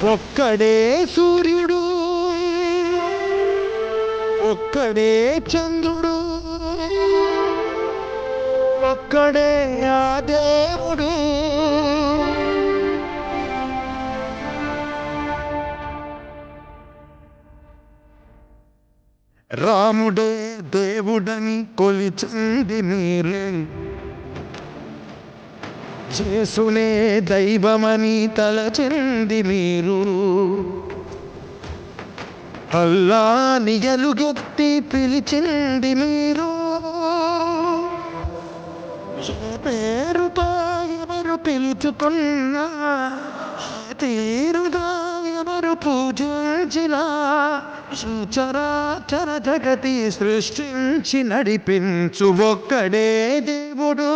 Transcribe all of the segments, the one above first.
ఒక్కడే సూర్యుడు, ఒక్కడే చంద్రుడు, ఒక్కడే ఆ దేవుడు. రాముడే దేవుడని కొలిచింది మీరే, చేసునే దైవమని తలచింది మీరు. అల్లాని ఎలుగెత్తి పిలిచింది మీరు. పేరుతో ఎవరు పిలుచుకున్నా, తీరుగా ఎవరు పూజించినా, చరాచర జగతి సృష్టించి నడిపించు ఒక్కడే దేవుడు,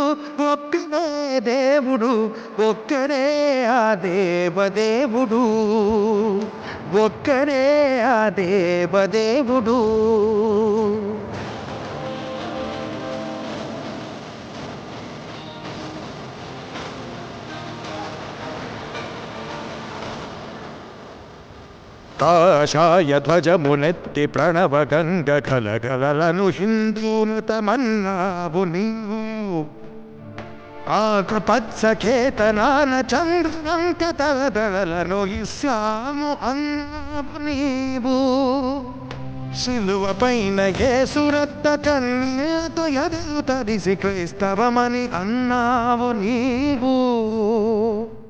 ఒక్కడే దేవుడు, ఒక్కడే ఆ దేవదేవుడు, ఒక్కడే ఆ దేవదేవుడు. కాషాయ ధ్వజమునెత్తి ప్రణవ గంగ కలకలను హిందూనతమన్నావు నీవు. ఆకుపచ్చ కేతనాన చంద్రంక తలతలను ఇస్సాము అన్నావు నీవు. సిలువ పైన యేసురక్త కన్నీతో ఎదురు తడిసి క్రైస్తవమని అన్నావు నీవు.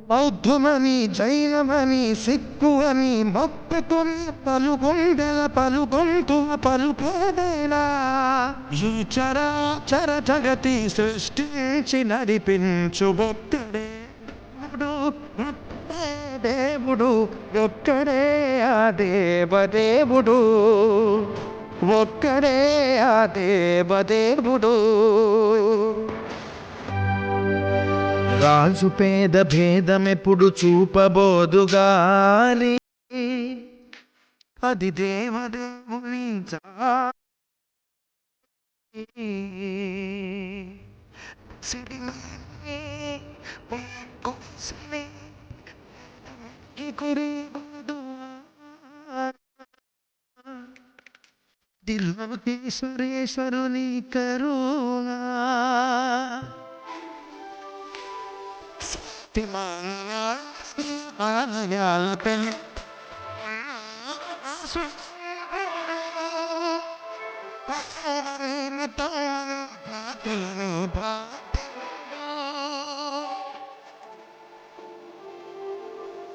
బౌద్ధమని జైనమని సిక్కు అని మొక్కుకుని పలుగుండెల పలుగొంతు పలుకేదేలా. ఈ చరాచర జగతి సృష్టించి నడిపించు ఒక్కడే దేవుడు, ఒక్కడే ఆ దేవదేవుడు, ఒక్కడే ఆ దేవదేవుడు. రాజు పేద భేదమెప్పుడు చూపబోదుగాని, అది దేవదేవుని దిల్లోకేశ్వరేశ్వరుని కరుణా.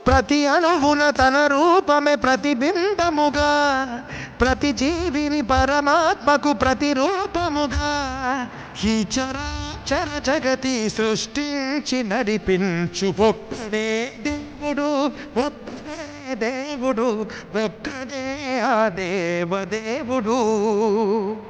ప్రతి అణువున తన రూపమే ప్రతిబింబముగా, ప్రతి జీవిని పరమాత్మకు ప్రతిరూపముగా, ఈ చరాచర జగతి సృష్టించి నడిపించు ఒక్కడే దేవుడు, ఒక్కడే దేవుడు, ఒక్కడే ఆ దేవదేవుడు.